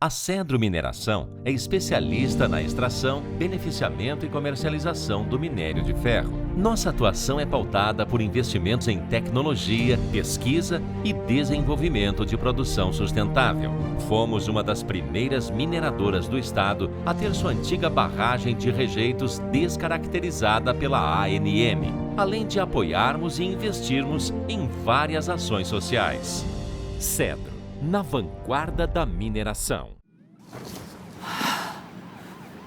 A Cedro Mineração é especialista na extração, beneficiamento e comercialização do minério de ferro. Nossa atuação é pautada por investimentos em tecnologia, pesquisa e desenvolvimento de produção sustentável. Fomos uma das primeiras mineradoras do estado a ter sua antiga barragem de rejeitos descaracterizada pela ANM, além de apoiarmos e investirmos em várias ações sociais. Cedro, na vanguarda da mineração.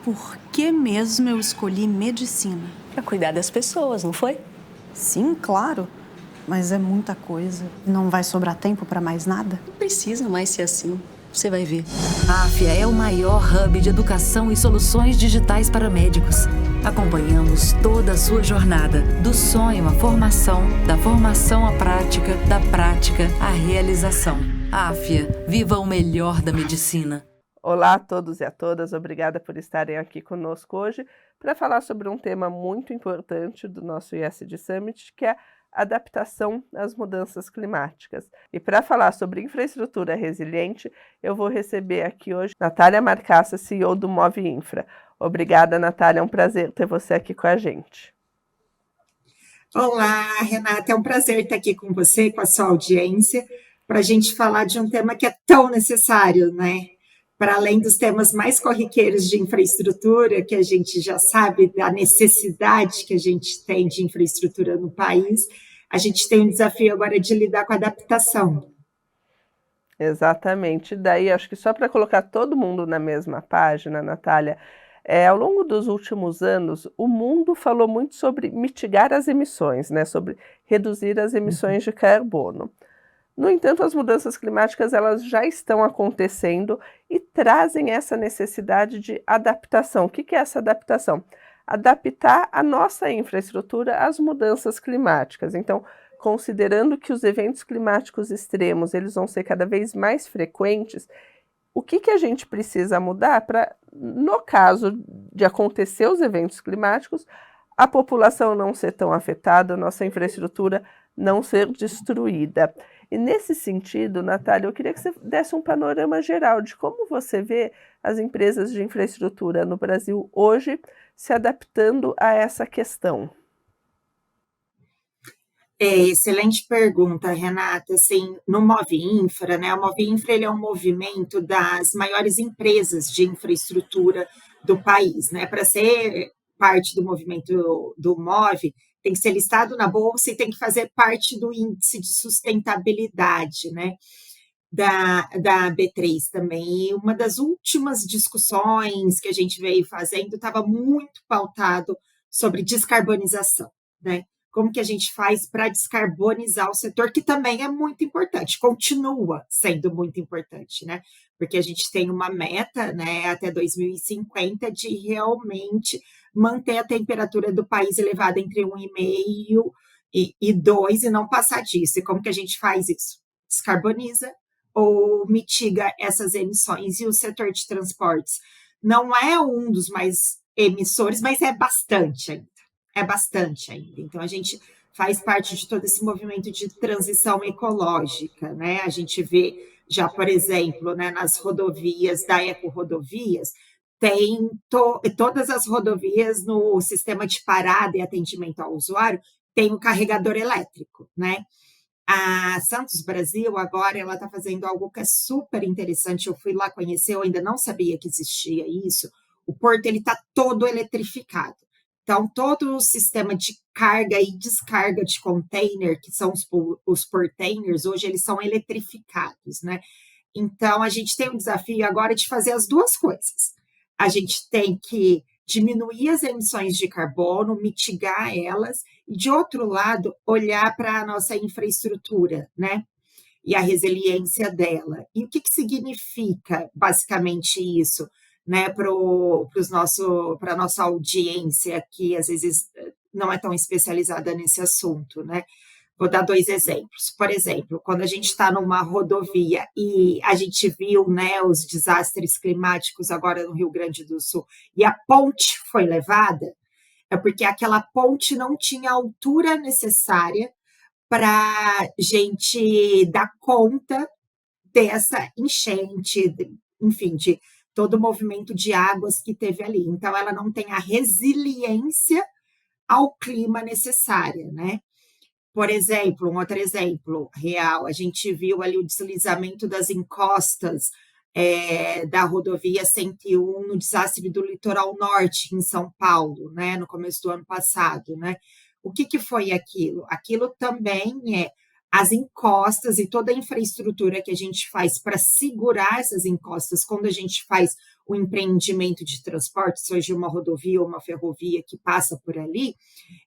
Por que mesmo eu escolhi medicina? Para cuidar das pessoas, não foi? Sim, claro. Mas é muita coisa. Não vai sobrar tempo para mais nada? Não precisa mais ser assim. Você vai ver. A Afya é o maior hub de educação e soluções digitais para médicos. Acompanhamos toda a sua jornada, do sonho à formação, da formação à prática, da prática à realização. Afya, viva o melhor da medicina. Olá a todos e a todas, obrigada por estarem aqui conosco hoje para falar sobre um tema muito importante do nosso ISD Summit, que é adaptação às mudanças climáticas. E para falar sobre infraestrutura resiliente, eu vou receber aqui hoje Natália Marcassa, CEO do Move Infra. Obrigada, Natália, é um prazer ter você aqui com a gente. Olá, Renata, é um prazer estar aqui com você e com a sua audiência para a gente falar de um tema que é tão necessário, né? Para além dos temas mais corriqueiros de infraestrutura, que a gente já sabe da necessidade que a gente tem de infraestrutura no país, a gente tem um desafio agora de lidar com a adaptação. Exatamente. Daí, acho que só para colocar todo mundo na mesma página, Natália, ao longo dos últimos anos, o mundo falou muito sobre mitigar as emissões, né? Sobre reduzir as emissões de carbono. No entanto, as mudanças climáticas elas já estão acontecendo e trazem essa necessidade de adaptação. O que é essa adaptação? Adaptar a nossa infraestrutura às mudanças climáticas. Então, considerando que os eventos climáticos extremos eles vão ser cada vez mais frequentes, o que a gente precisa mudar para, no caso de acontecer os eventos climáticos, a população não ser tão afetada, a nossa infraestrutura não ser destruída. E nesse sentido, Natália, eu queria que você desse um panorama geral de como você vê as empresas de infraestrutura no Brasil hoje se adaptando a essa questão. Excelente pergunta, Renata. Assim, no Move Infra, né? O Move Infra ele é um movimento das maiores empresas de infraestrutura do país, né? Para ser parte do movimento do Move, tem que ser listado na bolsa e tem que fazer parte do índice de sustentabilidade, né? Da B3 também. E uma das últimas discussões que a gente veio fazendo estava muito pautado sobre descarbonização, né? Como que a gente faz para descarbonizar o setor, que também é muito importante, continua sendo muito importante, né? Porque a gente tem uma meta, né, até 2050 de realmente manter a temperatura do país elevada entre 1,5 e 2 e não passar disso. E como que a gente faz isso? Descarboniza ou mitiga essas emissões. E o setor de transportes não é um dos mais emissores, mas é bastante ainda. É bastante ainda. Então, a gente faz parte de todo esse movimento de transição ecológica, né? A gente vê já, por exemplo, né, nas rodovias da Eco-Rodovias, tem todas as rodovias no sistema de parada e atendimento ao usuário, tem o carregador elétrico, né? A Santos Brasil, agora, ela está fazendo algo que é super interessante. Eu fui lá conhecer, eu ainda não sabia que existia isso. O porto está todo eletrificado. Então, todo o sistema de carga e descarga de container, que são os portainers, hoje eles são eletrificados, né? Então, a gente tem um desafio agora de fazer as duas coisas. A gente tem que diminuir as emissões de carbono, mitigar elas, e, de outro lado, olhar para a nossa infraestrutura, né? E a resiliência dela. E o que significa, basicamente, isso? Né, para a nossa audiência, que às vezes não é tão especializada nesse assunto, né? Vou dar 2 exemplos. Por exemplo, quando a gente está numa rodovia e a gente viu, né, os desastres climáticos agora no Rio Grande do Sul e a ponte foi levada, é porque aquela ponte não tinha a altura necessária para a gente dar conta dessa enchente, enfim, de todo o movimento de águas que teve ali. Então, ela não tem a resiliência ao clima necessária, né? Por exemplo, um outro exemplo real, a gente viu ali o deslizamento das encostas da rodovia 101 no desastre do litoral norte, em São Paulo, né, no começo do ano passado, né? O que foi aquilo? Aquilo também as encostas e toda a infraestrutura que a gente faz para segurar essas encostas quando a gente faz o empreendimento de transporte, seja uma rodovia ou uma ferrovia que passa por ali,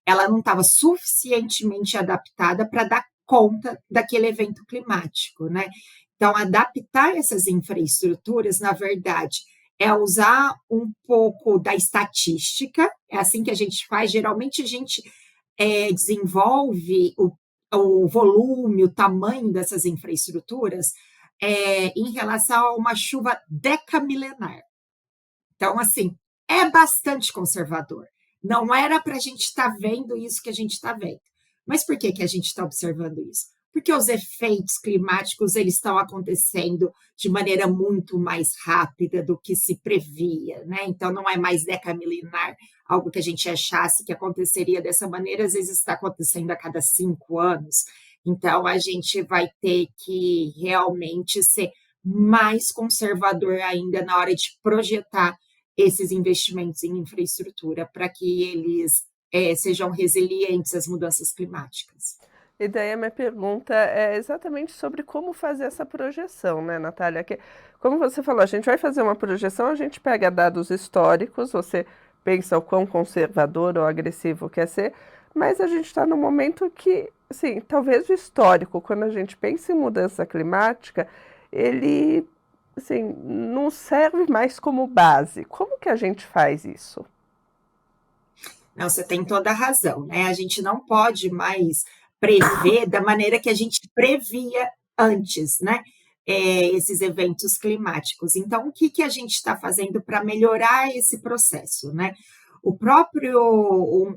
ela não estava suficientemente adaptada para dar conta daquele evento climático, né? Então, adaptar essas infraestruturas, na verdade, é usar um pouco da estatística, é assim que a gente faz. Geralmente, a gente desenvolve o volume, o tamanho dessas infraestruturas em relação a uma chuva decamilenar. Então, assim, é bastante conservador. Não era para a gente estar vendo isso que a gente está vendo. Mas por que a gente está observando isso? Porque os efeitos climáticos eles estão acontecendo de maneira muito mais rápida do que se previa, né? Então, não é mais decamilenar, algo que a gente achasse que aconteceria dessa maneira, às vezes está acontecendo a cada 5 anos. Então, a gente vai ter que realmente ser mais conservador ainda na hora de projetar esses investimentos em infraestrutura para que eles sejam resilientes às mudanças climáticas. E daí a minha pergunta é exatamente sobre como fazer essa projeção, né, Natália? Que, como você falou, a gente vai fazer uma projeção, a gente pega dados históricos, você pensa o quão conservador ou agressivo quer ser, mas a gente está num momento que, assim, talvez o histórico, quando a gente pensa em mudança climática, ele, assim, não serve mais como base. Como que a gente faz isso? Não, você tem toda a razão, né? A gente não pode mais prever da maneira que a gente previa antes, né? Esses eventos climáticos. Então, o que a gente está fazendo para melhorar esse processo, né?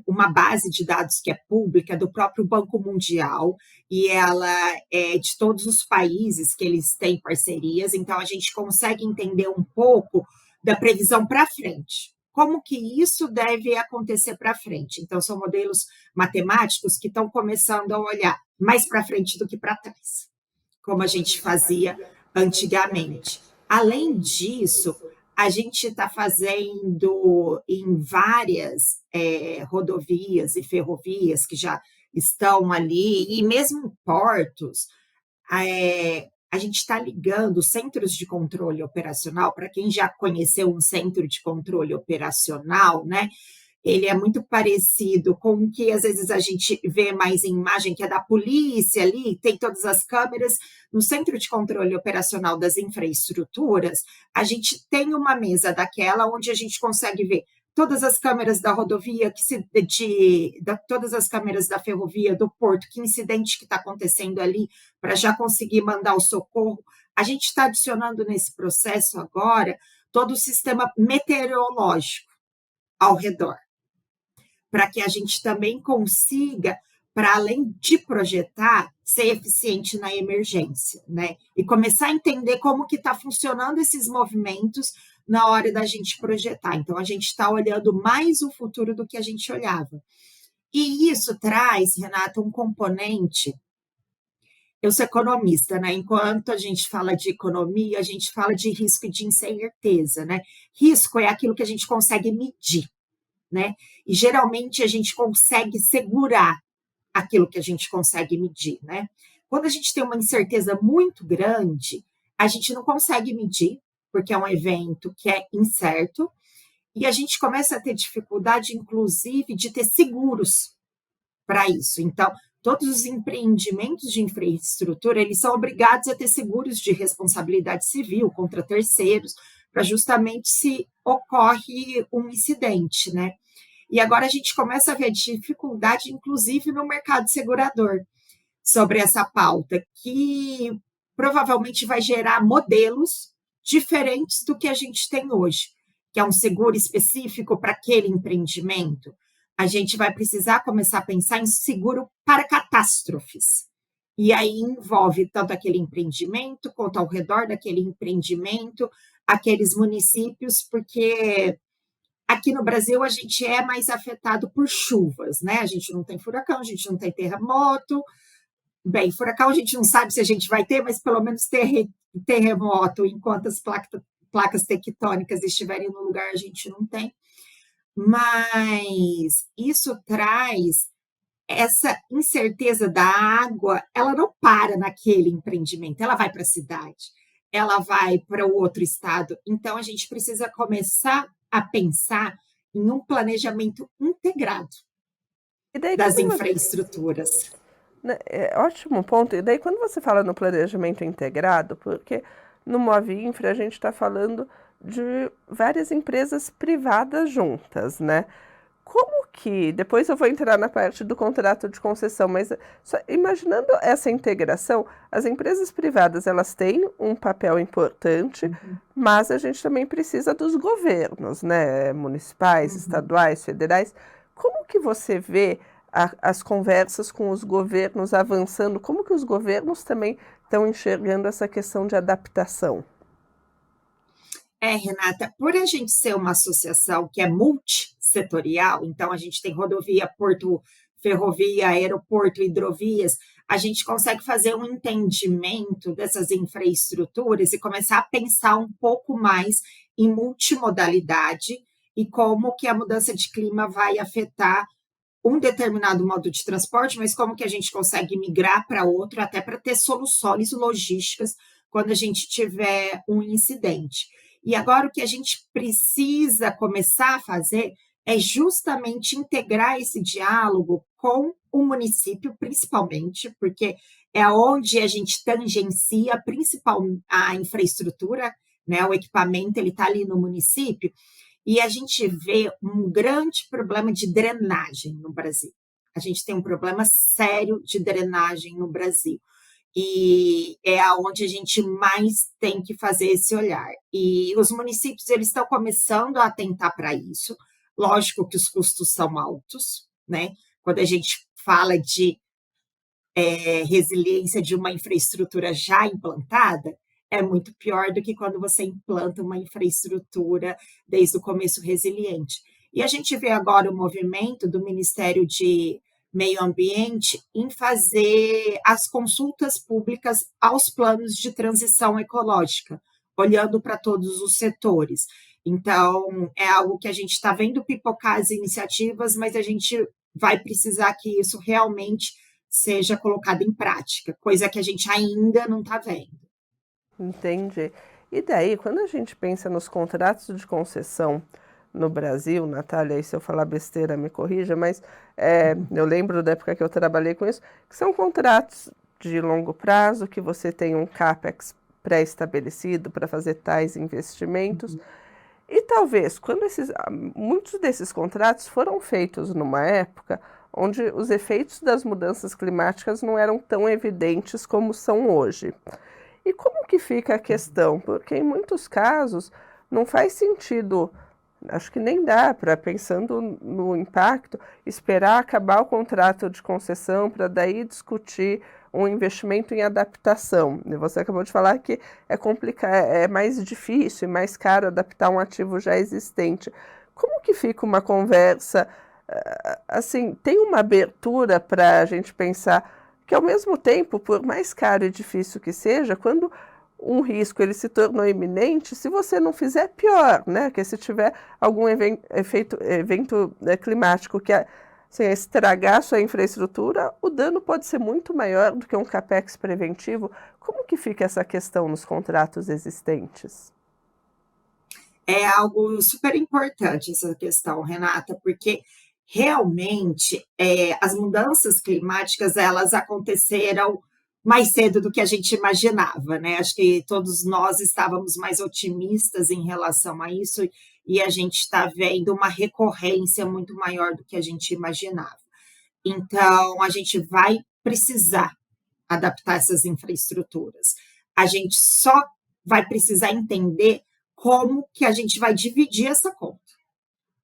Uma base de dados que é pública do próprio Banco Mundial, e ela é de todos os países que eles têm parcerias, então a gente consegue entender um pouco da previsão para frente. Como que isso deve acontecer para frente? Então, são modelos matemáticos que estão começando a olhar mais para frente do que para trás, como a gente fazia antigamente. Além disso, a gente está fazendo em várias rodovias e ferrovias que já estão ali, e mesmo em portos, a gente está ligando centros de controle operacional. Para quem já conheceu um centro de controle operacional, né? Ele é muito parecido com o que às vezes a gente vê mais em imagem, que é da polícia ali, tem todas as câmeras. No centro de controle operacional das infraestruturas, a gente tem uma mesa daquela onde a gente consegue ver todas as câmeras da rodovia, todas as câmeras da ferrovia, do porto, que incidente que está acontecendo ali, para já conseguir mandar o socorro. A gente está adicionando nesse processo agora todo o sistema meteorológico ao redor, para que a gente também consiga, para além de projetar, ser eficiente na emergência, né? E começar a entender como que está funcionando esses movimentos na hora da gente projetar. Então, a gente está olhando mais o futuro do que a gente olhava. E isso traz, Renata, um componente. Eu sou economista, né? Enquanto a gente fala de economia, a gente fala de risco e de incerteza, né? Risco é aquilo que a gente consegue medir, né? E geralmente a gente consegue segurar aquilo que a gente consegue medir, né? Quando a gente tem uma incerteza muito grande, a gente não consegue medir, porque é um evento que é incerto, e a gente começa a ter dificuldade, inclusive, de ter seguros para isso. Então, todos os empreendimentos de infraestrutura, eles são obrigados a ter seguros de responsabilidade civil contra terceiros, para justamente se ocorre um incidente, né? E agora a gente começa a ver dificuldade, inclusive, no mercado segurador, sobre essa pauta, que provavelmente vai gerar modelos diferentes do que a gente tem hoje, que é um seguro específico para aquele empreendimento. A gente vai precisar começar a pensar em seguro para catástrofes. E aí envolve tanto aquele empreendimento, quanto ao redor daquele empreendimento, aqueles municípios, porque aqui no Brasil a gente é mais afetado por chuvas, né? A gente não tem furacão, a gente não tem terremoto. Bem, furacão a gente não sabe se a gente vai ter, mas pelo menos terremoto, enquanto as placas tectônicas estiverem no lugar, a gente não tem. Mas isso traz essa incerteza da água, ela não para naquele empreendimento, ela vai para a cidade, ela vai para o outro estado. Então, a gente precisa começar a pensar em um planejamento integrado E daí, das quando infraestruturas. ótimo ponto. E daí, quando você fala no planejamento integrado, porque no Move Infra a gente está falando de várias empresas privadas juntas, né? Como que, depois eu vou entrar na parte do contrato de concessão, mas só imaginando essa integração, as empresas privadas elas têm um papel importante, mas a gente também precisa dos governos, né? Municipais, estaduais, federais. Como que você vê as conversas com os governos avançando? Como que os governos também estão enxergando essa questão de adaptação? Renata, por a gente ser uma associação que é multissetorial, então a gente tem rodovia, porto, ferrovia, aeroporto, hidrovias, a gente consegue fazer um entendimento dessas infraestruturas e começar a pensar um pouco mais em multimodalidade e como que a mudança de clima vai afetar um determinado modo de transporte, mas como que a gente consegue migrar para outro, até para ter soluções logísticas quando a gente tiver um incidente. E agora o que a gente precisa começar a fazer é justamente integrar esse diálogo com o município, principalmente, porque é onde a gente tangencia a infraestrutura, né? O equipamento ele está ali no município, e a gente vê um grande problema de drenagem no Brasil. A gente tem um problema sério de drenagem no Brasil. E é aonde a gente mais tem que fazer esse olhar. E os municípios eles estão começando a atentar para isso. Lógico que os custos são altos, né? Quando a gente fala de resiliência de uma infraestrutura já implantada, é muito pior do que quando você implanta uma infraestrutura desde o começo resiliente. E a gente vê agora o movimento do Ministério de Meio Ambiente em fazer as consultas públicas aos planos de transição ecológica, olhando para todos os setores. Então, é algo que a gente está vendo pipocar as iniciativas, mas a gente vai precisar que isso realmente seja colocado em prática, coisa que a gente ainda não está vendo. Entendi. E daí, quando a gente pensa nos contratos de concessão no Brasil, Natália, e se eu falar besteira, me corrija, mas eu lembro da época que eu trabalhei com isso, que são contratos de longo prazo, que você tem um CAPEX pré-estabelecido para fazer tais investimentos. E talvez, muitos desses contratos foram feitos numa época onde os efeitos das mudanças climáticas não eram tão evidentes como são hoje. E como que fica a questão? Porque em muitos casos não faz sentido, acho que nem dá para, pensando no impacto, esperar acabar o contrato de concessão para daí discutir um investimento em adaptação. E você acabou de falar que é complicado, é mais difícil e mais caro adaptar um ativo já existente. Como que fica uma conversa, assim, tem uma abertura para a gente pensar que, ao mesmo tempo, por mais caro e difícil que seja, quando um risco ele se tornou iminente, se você não fizer, é pior, né? Que se tiver algum evento climático que assim, estragar sua infraestrutura, o dano pode ser muito maior do que um CAPEX preventivo. Como que fica essa questão nos contratos existentes? É algo super importante essa questão, Renata, porque realmente as mudanças climáticas elas aconteceram mais cedo do que a gente imaginava, né? Acho que todos nós estávamos mais otimistas em relação a isso e a gente está vendo uma recorrência muito maior do que a gente imaginava. Então, a gente vai precisar adaptar essas infraestruturas. A gente só vai precisar entender como que a gente vai dividir essa conta.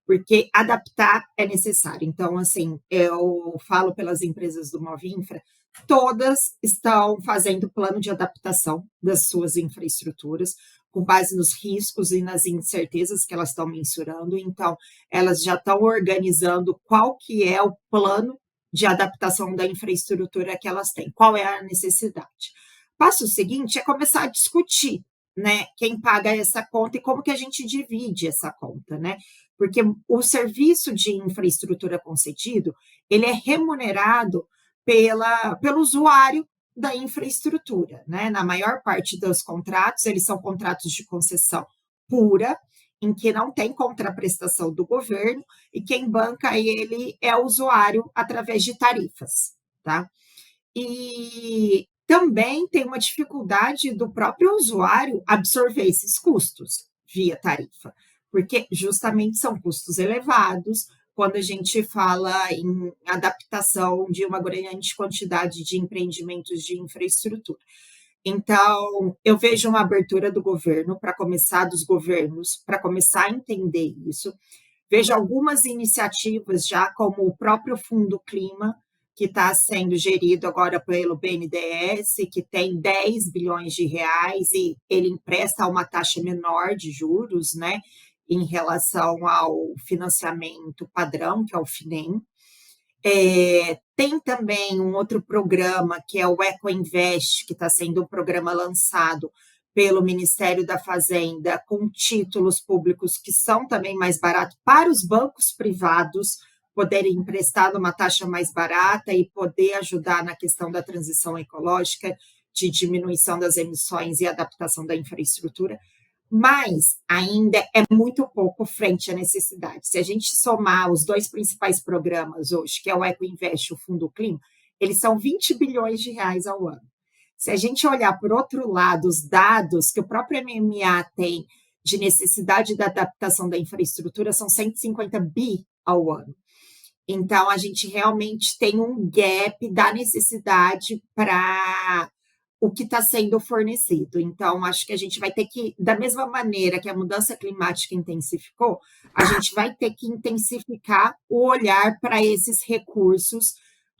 porque adaptar é necessário. Então, assim, eu falo pelas empresas do Movinfra, todas estão fazendo plano de adaptação das suas infraestruturas, com base nos riscos e nas incertezas que elas estão mensurando. Então, elas já estão organizando qual que é o plano de adaptação da infraestrutura que elas têm, qual é a necessidade. Passo seguinte é começar a discutir, né, quem paga essa conta e como que a gente divide essa conta, né? Porque o serviço de infraestrutura concedido, ele é remunerado pelo usuário da infraestrutura, né? Na maior parte dos contratos, eles são contratos de concessão pura, em que não tem contraprestação do governo, e quem banca ele é o usuário através de tarifas, tá? E também tem uma dificuldade do próprio usuário absorver esses custos via tarifa, porque justamente são custos elevados quando a gente fala em adaptação de uma grande quantidade de empreendimentos de infraestrutura. Então, eu vejo uma abertura do governo para começar, dos governos, para começar a entender isso. Vejo algumas iniciativas já, como o próprio Fundo Clima, que está sendo gerido agora pelo BNDES, que tem 10 bilhões de reais e ele empresta a uma taxa menor de juros, né, em relação ao financiamento padrão, que é o FINEM. Tem também um outro programa, que é o EcoInvest, que está sendo um programa lançado pelo Ministério da Fazenda, com títulos públicos que são também mais baratos para os bancos privados poderem emprestar numa taxa mais barata e poder ajudar na questão da transição ecológica, de diminuição das emissões e adaptação da infraestrutura, mas ainda é muito pouco frente à necessidade. Se a gente somar os dois principais programas hoje, que é o EcoInvest e o Fundo Clima, eles são 20 bilhões de reais ao ano. Se a gente olhar por outro lado, os dados que o próprio MMA tem de necessidade da adaptação da infraestrutura são 150 bi ao ano. Então, a gente realmente tem um gap da necessidade para o que está sendo fornecido. Então, acho que a gente vai ter que, da mesma maneira que a mudança climática intensificou, a gente vai ter que intensificar o olhar para esses recursos,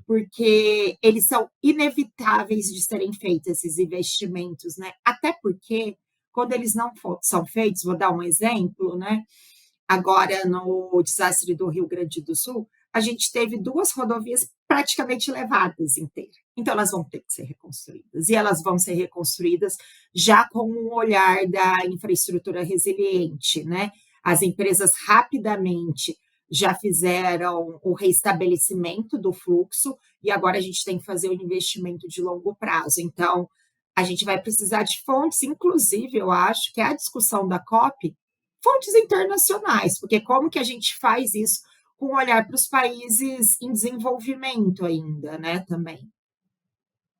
porque eles são inevitáveis de serem feitos, esses investimentos, né? Até porque, quando eles não são feitos, vou dar um exemplo, né? Agora, no desastre do Rio Grande do Sul, a gente teve 2 rodovias praticamente levadas inteiras. Então, elas vão ter que ser reconstruídas. E elas vão ser reconstruídas já com um olhar da infraestrutura resiliente, né? As empresas rapidamente já fizeram o reestabelecimento do fluxo e agora a gente tem que fazer o investimento de longo prazo. Então, a gente vai precisar de fontes, inclusive, eu acho que é a discussão da COP, fontes internacionais, porque como que a gente faz isso com um olhar para os países em desenvolvimento ainda, né, também.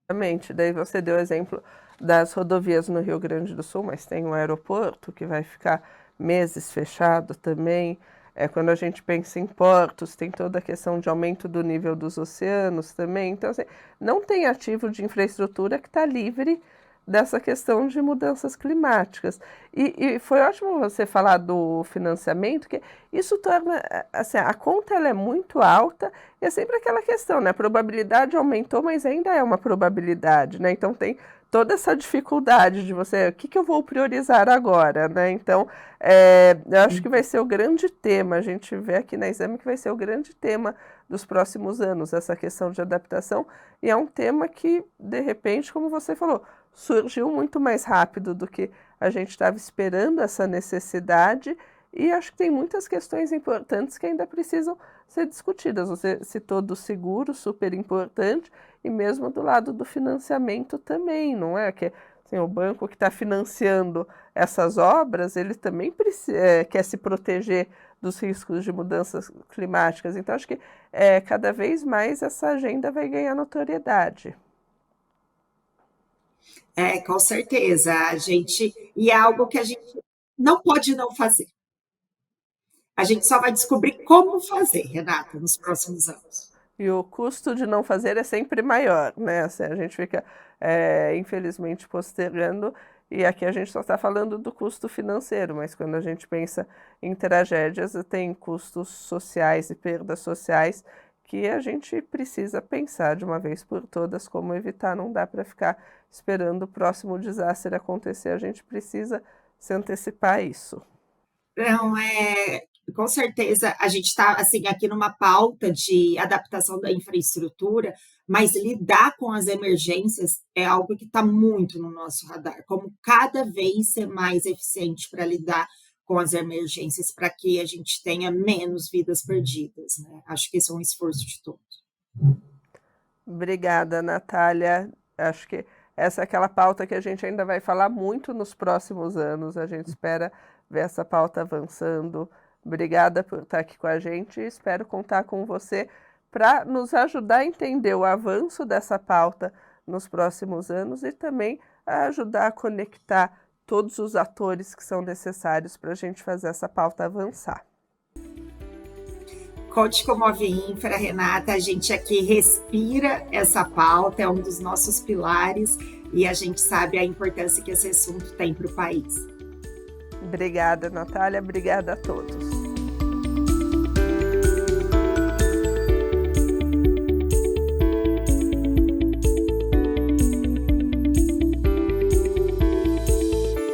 Exatamente. Daí você deu o exemplo das rodovias no Rio Grande do Sul, mas tem um aeroporto que vai ficar meses fechado também. Quando a gente pensa em portos, tem toda a questão de aumento do nível dos oceanos também. Então, assim, não tem ativo de infraestrutura que está livre dessa questão de mudanças climáticas. E foi ótimo você falar do financiamento, que isso torna, assim, a conta ela é muito alta e é sempre aquela questão, né? A probabilidade aumentou, mas ainda é uma probabilidade, né? Então tem toda essa dificuldade de você, o que eu vou priorizar agora, né? Então, eu acho que vai ser o grande tema, a gente vê aqui na Exame que vai ser o grande tema dos próximos anos, essa questão de adaptação, e é um tema que, de repente, como você falou, surgiu muito mais rápido do que a gente estava esperando essa necessidade, e acho que tem muitas questões importantes que ainda precisam ser discutidas. Você citou do seguro, super importante, e mesmo do lado do financiamento também, não é? Que assim, o banco que está financiando essas obras, ele também quer se proteger dos riscos de mudanças climáticas. Então, acho que cada vez mais essa agenda vai ganhar notoriedade. Com certeza. E é algo que a gente não pode não fazer. A gente só vai descobrir como fazer, Renata, nos próximos anos. E o custo de não fazer é sempre maior, né? Assim, a gente fica, infelizmente, postergando. E aqui a gente só está falando do custo financeiro, mas quando a gente pensa em tragédias, tem custos sociais e perdas sociais que a gente precisa pensar de uma vez por todas como evitar. Não dá para ficar esperando o próximo desastre acontecer, a gente precisa se antecipar a isso. Não, com certeza a gente está assim, aqui numa pauta de adaptação da infraestrutura, mas lidar com as emergências é algo que está muito no nosso radar, como cada vez ser mais eficiente para lidar com as emergências, para que a gente tenha menos vidas perdidas, né? Acho que esse é um esforço de todos. Obrigada, Natália. Acho que essa é aquela pauta que a gente ainda vai falar muito nos próximos anos. A gente espera ver essa pauta avançando. Obrigada por estar aqui com a gente e espero contar com você para nos ajudar a entender o avanço dessa pauta nos próximos anos e também a ajudar a conectar todos os atores que são necessários para a gente fazer essa pauta avançar. Conte com o Move Infra, Renata, a gente aqui respira essa pauta, é um dos nossos pilares e a gente sabe a importância que esse assunto tem para o país. Obrigada, Natália, obrigada a todos.